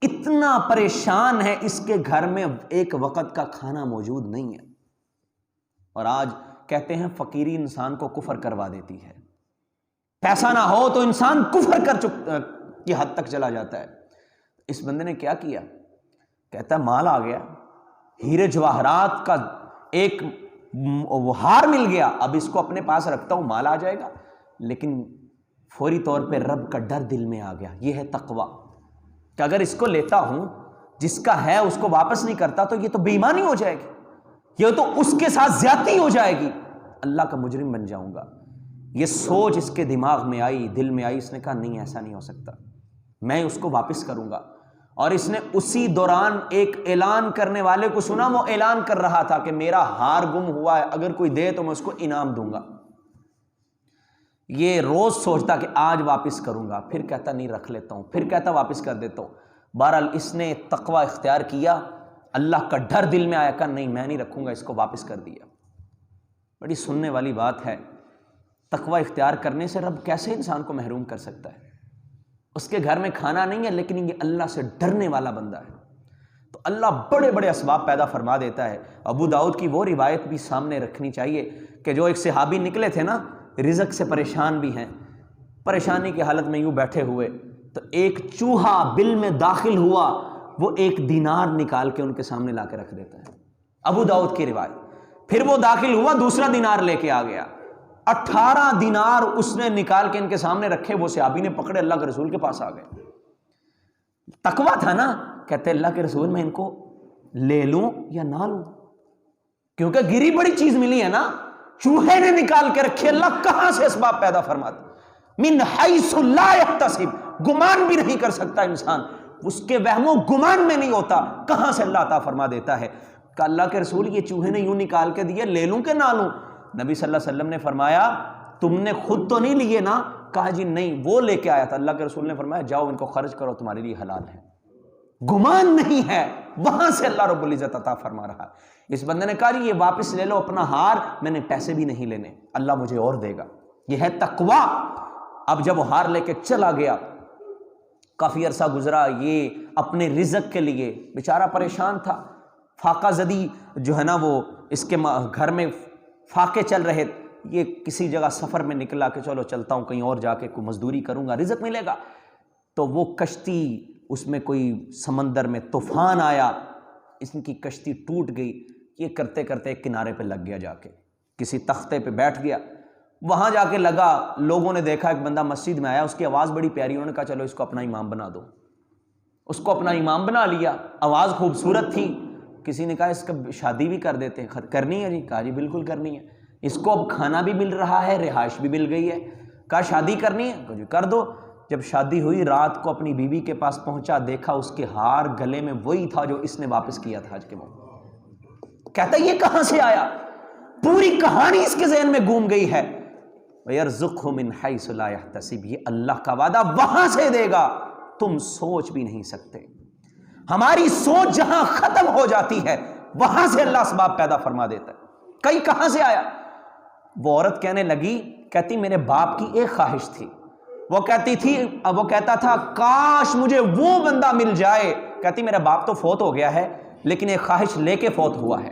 Speaker 1: اتنا پریشان ہے، اس کے گھر میں ایک وقت کا کھانا موجود نہیں ہے۔ اور آج کہتے ہیں فقیری انسان کو کفر کروا دیتی ہے، پیسہ نہ ہو تو انسان کفر کی حد تک چلا جاتا ہے۔ اس بندے نے کیا کیا؟ کہتا ہے مال آ گیا، ہیرے جواہرات کا ایک ہار مل گیا، اب اس کو اپنے پاس رکھتا ہوں، مال آ جائے گا، لیکن فوری طور پہ رب کا ڈر دل میں آ گیا۔ یہ ہے تقوی کہ اگر اس کو لیتا ہوں، جس کا ہے اس کو واپس نہیں کرتا تو یہ تو بے ایمانی ہو جائے گی، یہ تو اس کے ساتھ زیادتی ہو جائے گی، اللہ کا مجرم بن جاؤں گا۔ یہ سوچ اس کے دماغ میں آئی، دل میں آئی، اس نے کہا نہیں ایسا نہیں ہو سکتا، میں اس کو واپس کروں گا۔ اور اس نے اسی دوران ایک اعلان کرنے والے کو سنا، وہ اعلان کر رہا تھا کہ میرا ہار گم ہوا ہے، اگر کوئی دے تو میں اس کو انعام دوں گا۔ یہ روز سوچتا کہ آج واپس کروں گا، پھر کہتا نہیں رکھ لیتا ہوں، پھر کہتا واپس کر دیتا ہوں۔ بہرحال اس نے تقوی اختیار کیا، اللہ کا ڈر دل میں آیا، کہا نہیں میں نہیں رکھوں گا، اس کو واپس کر دیا۔ بڑی سننے والی بات ہے، تقوی اختیار کرنے سے رب کیسے انسان کو محروم کر سکتا ہے؟ اس کے گھر میں کھانا نہیں ہے لیکن یہ اللہ سے ڈرنے والا بندہ ہے، تو اللہ بڑے بڑے اسباب پیدا فرما دیتا ہے۔ ابو داؤد کی وہ روایت بھی سامنے رکھنی چاہیے کہ جو ایک صحابی نکلے تھے نا، رزق سے پریشان بھی ہیں، پریشانی کی حالت میں یوں بیٹھے ہوئے، تو ایک چوہا بل میں داخل ہوا، وہ 1 دینار نکال کے ان کے سامنے لا کے رکھ دیتا ہے، ابو داؤد کی روایت۔ پھر وہ داخل ہوا، دوسرا دینار لے کے آ گیا، 18 دینار اس نے نکال کے ان کے سامنے رکھے، وہ صحابی نے پکڑے، اللہ کے رسول کے پاس آ گئے۔ تقویٰ تھا نا، کہتے اللہ کے رسول میں ان کو لے لوں یا نہ لوں، کیونکہ گری بڑی چیز ملی ہے نا، چوہے نے نکال کے رکھے، اللہ کہاں سے اسباب پیدا فرماتا، من حیث لا یحتسب، گمان بھی نہیں کر سکتا انسان، اس کے وہم و گمان میں نہیں ہوتا، کہاں سے اللہ عطا فرما دیتا ہے۔ کہ اللہ کے رسول یہ چوہے نے یوں نکال کے دیے، لے لوں کہ نہ لوں؟ نبی صلی اللہ علیہ وسلم نے فرمایا تم نے خود تو نہیں لیے نا؟ کہا جی نہیں، وہ لے کے آیا تھا۔ اللہ کے رسول نے فرمایا جاؤ ان کو خرچ کرو، تمہارے لیے حلال ہے۔ گمان نہیں ہے، وہاں سے اللہ رب العزت عطا فرما رہا ہے۔ اس بندے نے کہا جی یہ واپس لے لو اپنا ہار، میں نے پیسے بھی نہیں لینے، اللہ مجھے اور دے گا۔ یہ ہے تقویٰ۔ اب جب وہ ہار لے کے چلا گیا، کافی عرصہ گزرا، یہ اپنے رزق کے لیے بیچارہ پریشان تھا، فاقہ زدی جو ہے نا، وہ اس کے گھر میں فاقے چل رہے، یہ کسی جگہ سفر میں نکلا کہ چلو چلتا ہوں کہیں اور جا کے کوئی مزدوری کروں گا، رزق ملے گا۔ تو وہ کشتی، اس میں کوئی سمندر میں طوفان آیا، اس کی کشتی ٹوٹ گئی، یہ کرتے کرتے ایک کنارے پہ لگ گیا جا کے۔ کسی تختے پہ بیٹھ گیا، وہاں جا کے لگا، لوگوں نے دیکھا ایک بندہ مسجد میں آیا، اس کی آواز بڑی پیاری، انہوں نے کہا چلو اس کو اپنا امام بنا دو، اس کو اپنا امام بنا لیا، آواز خوبصورت تھی، کسی نے کہا اس کا شادی بھی کر دیتے ہیں، کرنی ہے جی؟ کہا جی بالکل کرنی ہے، اس کو اب کھانا بھی مل رہا ہے، رہائش بھی مل گئی ہے، کہا شادی کرنی ہے؟ کہا جی کر دو۔ جب شادی ہوئی، رات کو اپنی بیوی کے پاس پہنچا، دیکھا اس کے ہار گلے میں وہی تھا جو اس نے واپس کیا تھا حج کے موقع۔ کہتا ہے یہ کہاں سے آیا؟ پوری کہانی اس کے ذہن میں گھوم گئی ہے۔ وَيَرْزُقْهُ مِنْ حَيْثُ لَا يَحْتَسِبُ، یہ اللہ کا وعدہ وہاں سے دے گا تم سوچ بھی نہیں سکتے۔ ہماری سوچ جہاں ختم ہو جاتی ہے وہاں سے اللہ اسباب پیدا فرما دیتا ہے۔ کئی کہاں سے آیا؟ وہ عورت کہنے لگی، کہتی میرے باپ کی ایک خواہش تھی، وہ کہتا تھا کاش مجھے وہ بندہ مل جائے، کہتی میرا باپ تو فوت ہو گیا ہے لیکن ایک خواہش لے کے فوت ہوا ہے۔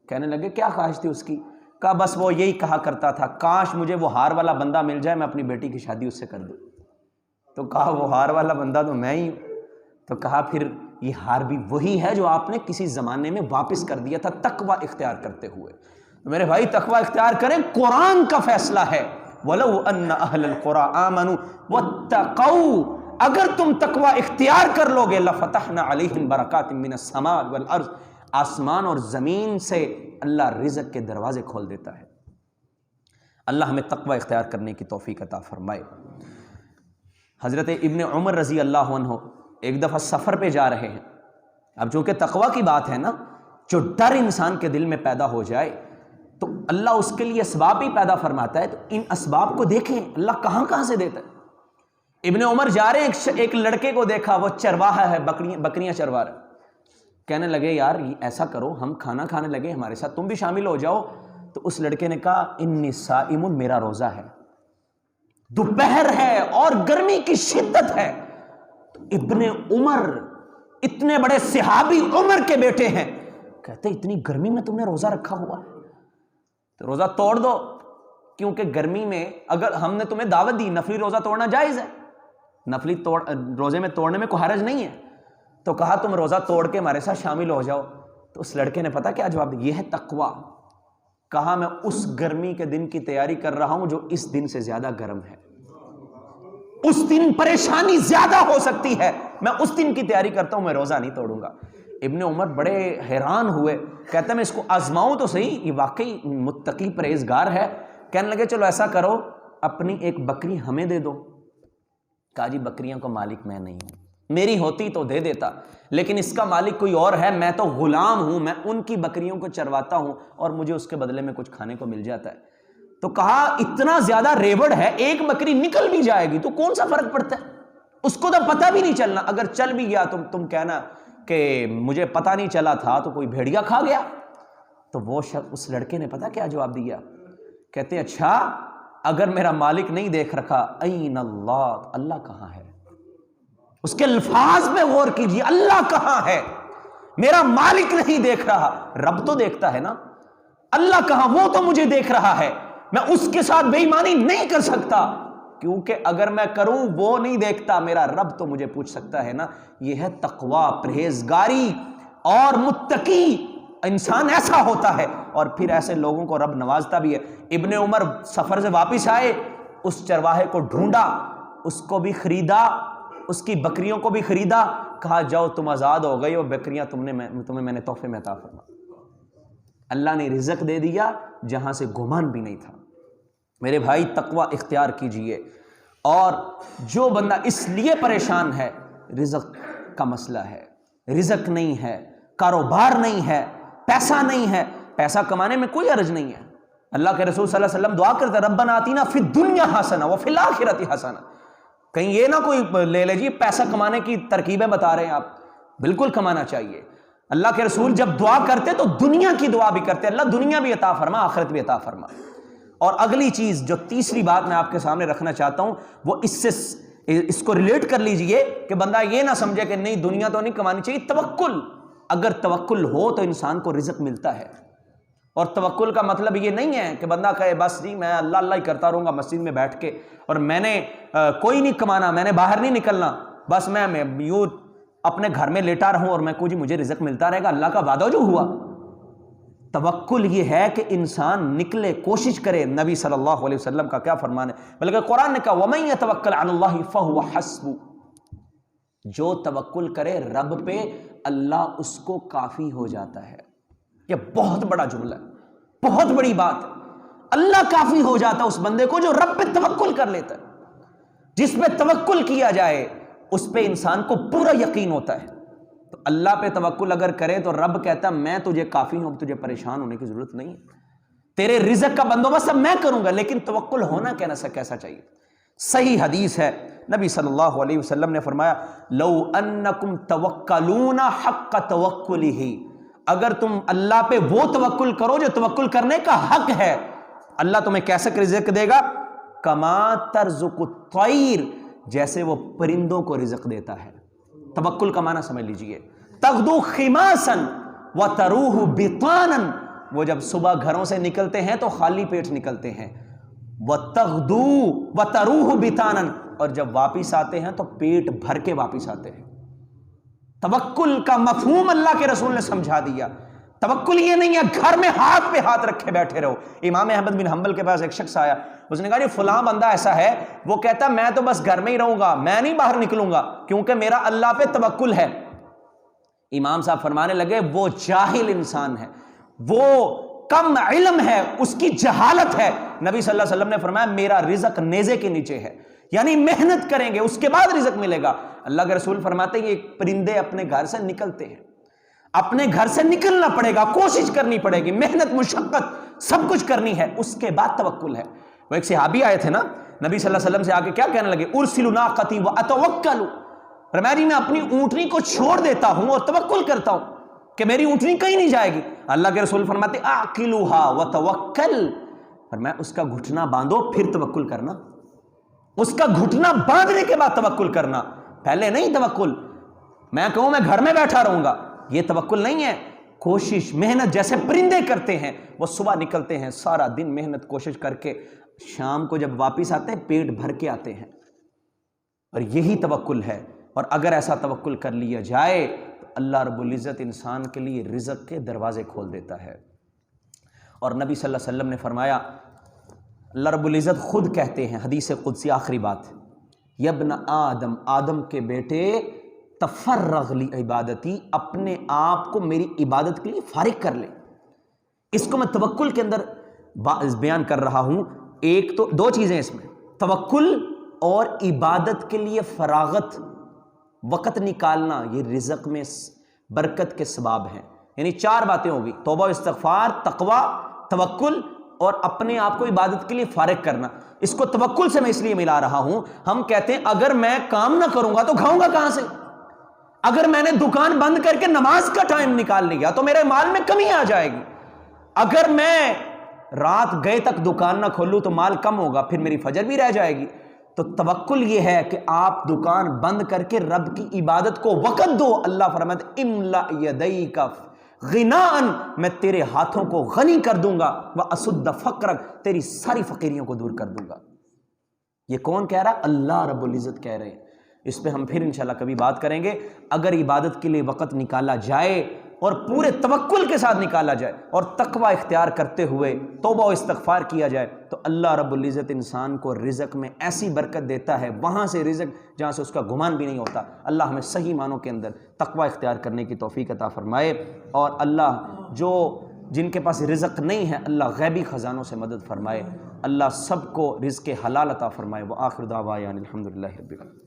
Speaker 1: کہنے لگے کیا خواہش تھی اس کی؟ کہا بس وہ یہی کہا کرتا تھا کاش مجھے وہ ہار والا بندہ مل جائے، میں اپنی بیٹی کی شادی اس سے کر دوں۔ تو کہا وہ ہار والا بندہ تو میں ہی ہوں۔ تو کہا پھر یہ ہار بھی وہی ہے جو آپ نے کسی زمانے میں واپس کر دیا تھا تقوی اختیار کرتے ہوئے۔ تو میرے بھائی تقوی اختیار کریں، قرآن کا فیصلہ ہے، وَلَوْ أَنَّ أَهْلَ الْقُرَىٰ آمَنُوا وَاتَّقَوْا، اگر تم تقوی اختیار کر لو گے، لَفَتَحْنَا عَلَيْهِمْ بَرَكَاتٍ مِّنَ السَّمَاءِ وَالْأَرْضِ، آسمان اور زمین سے اللہ رزق کے دروازے کھول دیتا ہے۔ اللہ ہمیں تقوی اختیار کرنے کی توفیق عطا فرمائے۔ حضرت ابن عمر رضی اللہ عنہ ایک دفعہ سفر پہ جا رہے ہیں۔ اب چونکہ تقوی کی بات ہے نا، جو ڈر انسان کے دل میں پیدا ہو جائے تو اللہ اس کے لیے اسباب بھی پیدا فرماتا ہے، تو ان اسباب کو دیکھیں اللہ کہاں کہاں سے دیتا ہے۔ ابن عمر جا رہے ہیں، ایک لڑکے کو دیکھا، وہ چرواہا ہے، بکریاں چروا رہا ہے۔ کہنے لگے یار ایسا کرو، ہم کھانا کھانے لگے ہمارے ساتھ، تم بھی شامل ہو جاؤ۔ تو اس لڑکے نے کہا انی صائم، میرا روزہ ہے، دوپہر ہے اور گرمی کی شدت ہے۔ تو ابن عمر اتنے بڑے صحابی عمر کے بیٹے ہیں، کہتے اتنی گرمی میں تم نے روزہ رکھا ہوا ہے، تو روزہ توڑ دو، کیونکہ گرمی میں اگر ہم نے تمہیں دعوت دی، نفلی روزہ توڑنا جائز ہے، نفلی روزے میں توڑنے میں کوئی حرج نہیں ہے۔ تو کہا تم روزہ توڑ کے ہمارے ساتھ شامل ہو جاؤ۔ تو اس لڑکے نے پتا کیا جواب دیا؟ یہ ہے تقوی۔ کہا میں اس گرمی کے دن کی تیاری کر رہا ہوں جو اس دن سے زیادہ گرم ہے، اس دن پریشانی زیادہ ہو سکتی ہے، میں اس دن کی تیاری کرتا ہوں، میں روزہ نہیں توڑوں گا۔ ابن عمر بڑے حیران ہوئے، کہتا میں اس کو آزماؤں تو صحیح، یہ واقعی متقی پرہیزگار ہے۔ کہنے لگے چلو ایسا کرو، اپنی ایک بکری ہمیں دے دو۔ کہا جی بکریوں کا مالک میں نہیں ہوں، میری ہوتی تو دے دیتا، لیکن اس کا مالک کوئی اور ہے، میں تو غلام ہوں، میں ان کی بکریوں کو چرواتا ہوں اور مجھے اس کے بدلے میں کچھ کھانے کو مل جاتا ہے۔ تو کہا اتنا زیادہ ریوڑ ہے، ایک بکری نکل بھی جائے گی تو کون سا فرق پڑتا ہے، اس کو تو پتہ بھی نہیں چلنا، اگر چل بھی گیا تم کہنا کہ مجھے پتہ نہیں چلا تھا تو کوئی بھیڑیا کھا گیا۔ تو وہ شخص، اس لڑکے نے پتہ کیا جواب دیا؟ کہتے اچھا اگر میرا مالک نہیں دیکھ رکھا، این اللہ، اللہ کہاں ہے؟ اس کے الفاظ میں غور کیجیے، اللہ کہاں ہے؟ میرا مالک نہیں دیکھ رہا، رب تو دیکھتا ہے نا، اللہ کہاں؟ وہ تو مجھے دیکھ رہا ہے، میں اس کے ساتھ بے ایمانی نہیں کر سکتا، کیونکہ اگر میں کروں وہ نہیں دیکھتا، میرا رب تو مجھے پوچھ سکتا ہے نا۔ یہ ہے تقوی، پرہیزگاری اور متقی انسان ایسا ہوتا ہے، اور پھر ایسے لوگوں کو رب نوازتا بھی ہے۔ ابن عمر سفر سے واپس آئے، اس چرواہے کو ڈھونڈا، اس کو بھی خریدا، اس کی بکریوں کو بھی خریدا، کہا جاؤ تم آزاد ہو گئی، وہ بکریاں تمہیں میں نے تحفے میں عطا فرما۔ اللہ نے رزق دے دیا جہاں سے گمان بھی نہیں تھا۔ میرے بھائی تقوی اختیار کیجئے، اور جو بندہ اس لیے پریشان ہے، رزق کا مسئلہ ہے، رزق نہیں ہے، کاروبار نہیں ہے، پیسہ نہیں ہے، پیسہ کمانے میں کوئی حرج نہیں ہے۔ اللہ کے رسول صلی اللہ علیہ وسلم دعا کرتے ربنا آتینا فی الدنیا حسنہ وفی الآخرۃ حسنہ، کہیں یہ نہ کوئی لے لے جی پیسہ کمانے کی ترکیبیں بتا رہے ہیں آپ، بالکل کمانا چاہیے۔ اللہ کے رسول جب دعا کرتے تو دنیا کی دعا بھی کرتے، اللہ دنیا بھی عطا فرما، آخرت بھی عطا فرما۔ اور اگلی چیز جو تیسری بات میں آپ کے سامنے رکھنا چاہتا ہوں، وہ اس کو ریلیٹ کر لیجئے کہ بندہ یہ نہ سمجھے کہ نہیں دنیا تو نہیں کمانی چاہیے، توکل۔ اگر توکل ہو تو انسان کو رزق ملتا ہے، اور توکل کا مطلب یہ نہیں ہے کہ بندہ کہے بس جی میں اللہ اللہ ہی کرتا رہوں گا مسجد میں بیٹھ کے، اور میں نے کوئی نہیں کمانا، میں نے باہر نہیں نکلنا، بس میں یوں اپنے گھر میں لیٹا رہوں اور میں کو جی مجھے رزق ملتا رہے گا، اللہ کا وعدہ جو ہوا۔ توکل یہ ہے کہ انسان نکلے، کوشش کرے۔ نبی صلی اللہ علیہ وسلم کا کیا فرمان ہے، بلکہ قرآن نے کہا وَمَن يَتَوَکَّلْ عَلَى اللَّهِ فَهُوَ حَسْبُهُ، جو توکل کرے رب پہ اللہ اس کو کافی ہو جاتا ہے۔ یہ بہت بڑا جملہ ہے، بہت بڑی بات ہے۔ اللہ کافی ہو جاتا ہے اس بندے کو جو رب پہ توکل کر لیتا ہے۔ جس پہ توکل کیا جائے اس پہ انسان کو پورا یقین ہوتا ہے۔ تو اللہ پہ توکل اگر کرے تو رب کہتا ہے میں تجھے کافی ہوں، تجھے پریشان ہونے کی ضرورت نہیں ہے، تیرے رزق کا بندوبست اب میں کروں گا، لیکن توکل ہونا کیسا چاہیے۔ صحیح حدیث ہے، نبی صلی اللہ علیہ وسلم نے فرمایا لو انکم توکلون حق توکلہ، اگر تم اللہ پہ وہ توکل کرو جو توکل کرنے کا حق ہے، اللہ تمہیں کیسے رزق دے گا؟ کما ترزق الطیر، جیسے وہ پرندوں کو رزق دیتا ہے۔ توکل کا معنی سمجھ لیجئے، تغدو خماسا وتروح بطانا، وہ جب صبح گھروں سے نکلتے ہیں تو خالی پیٹ نکلتے ہیں، وتغدو وتروح بطانا، اور جب واپس آتے ہیں تو پیٹ بھر کے واپس آتے ہیں۔ توکل کا مفہوم اللہ کے رسول نے سمجھا دیا۔ توکل یہ نہیں ہے گھر میں ہاتھ پہ ہاتھ رکھے بیٹھے رہو۔ امام احمد بن حنبل کے پاس ایک شخص آیا، اس نے کہا جی فلاں بندہ ایسا ہے، وہ کہتا میں تو بس گھر میں ہی رہوں گا، میں نہیں باہر نکلوں گا کیونکہ میرا اللہ پہ توکل ہے۔ امام صاحب فرمانے لگے وہ جاہل انسان ہے، وہ کم علم ہے، اس کی جہالت ہے۔ نبی صلی اللہ علیہ وسلم نے فرمایا میرا رزق نیزے کے نیچے ہے، یعنی محنت کریں گے اس کے بعد رزق ملے گا۔ اللہ کے رسول فرماتے ہیں یہ پرندے اپنے گھر سے نکلتے ہیں، اپنے گھر سے نکلنا پڑے گا، کوشش کرنی پڑے گی، محنت مشقت سب کچھ کرنی ہے، اس کے بعد توکل ہے۔ وہ ایک صحابی آئے تھے نا نبی صلی اللہ علیہ وسلم سے، آگے کیا کہنے لگے ارسل ناقتی واتوکل، فرمایا جی میں اپنی اونٹنی کو چھوڑ دیتا ہوں اور توکل کرتا ہوں کہ میری اونٹنی کہیں نہیں جائے گی۔ اللہ کے رسول فرماتے اعقلوها وتوکل، فرمایا اس کا گھٹنا باندھو پھر توکل کرنا، اس کا گھٹنا باندھنے کے بعد توکل کرنا، پہلے نہیں توکل۔ میں کہوں میں گھر میں بیٹھا رہوں گا، یہ توکل نہیں ہے۔ کوشش محنت جیسے پرندے کرتے ہیں، وہ صبح نکلتے ہیں سارا دن محنت کوشش کر کے، شام کو جب واپس آتے ہیں پیٹ بھر کے آتے ہیں، اور یہی توکل ہے۔ اور اگر ایسا توکل کر لیا جائے تو اللہ رب العزت انسان کے لیے رزق کے دروازے کھول دیتا ہے۔ اور نبی صلی اللہ علیہ وسلم نے فرمایا، اللہ رب العزت خود کہتے ہیں حدیث قدسی آخری بات، یبن آدم، آدم کے بیٹے، تفرغ لی عبادتی، اپنے آپ کو میری عبادت کے لیے فارغ کر لے۔ اس کو میں توکل کے اندر بیان کر رہا ہوں۔ ایک تو دو چیزیں اس میں، توکل اور عبادت کے لیے فراغت، وقت نکالنا، یہ رزق میں برکت کے سباب ہیں۔ یعنی چار باتیں ہوگی، توبہ استغفار، تقوی، توکل اور اپنے آپ کو عبادت کے لیے فارغ کرنا۔ اس کو توکل سے میں اس لیے ملا رہا ہوں، ہم کہتے ہیں اگر میں کام نہ کروں گا تو کھاؤں گا کہاں سے؟ اگر میں نے دکان بند کر کے نماز کا ٹائم نکال لیا تو میرے مال میں کمی آ جائے گی۔ اگر میں رات گئے تک دکان نہ کھولوں تو مال کم ہوگا، پھر میری فجر بھی رہ جائے گی۔ تو توکل یہ ہے کہ آپ دکان بند کر کے رب کی عبادت کو وقت دو۔ اللہ فرماتے املا یدیک غناء، میں تیرے ہاتھوں کو غنی کر دوں گا، واسد فقرک، تیری ساری فقیریوں کو دور کر دوں گا۔ یہ کون کہہ رہا ہے؟ اللہ رب العزت کہہ رہے ہیں۔ اس پہ ہم پھر انشاءاللہ کبھی بات کریں گے۔ اگر عبادت کے لیے وقت نکالا جائے اور پورے توکل کے ساتھ نکالا جائے اور تقوی اختیار کرتے ہوئے توبہ و استغفار کیا جائے تو اللہ رب العزت انسان کو رزق میں ایسی برکت دیتا ہے، وہاں سے رزق جہاں سے اس کا گمان بھی نہیں ہوتا۔ اللہ ہمیں صحیح معنوں کے اندر تقوی اختیار کرنے کی توفیق عطا فرمائے، اور اللہ جن کے پاس رزق نہیں ہے اللہ غیبی خزانوں سے مدد فرمائے، اللہ سب کو رزق حلال عطا فرمائے۔ وآخر دعوانا الحمدللہ رب العالمین۔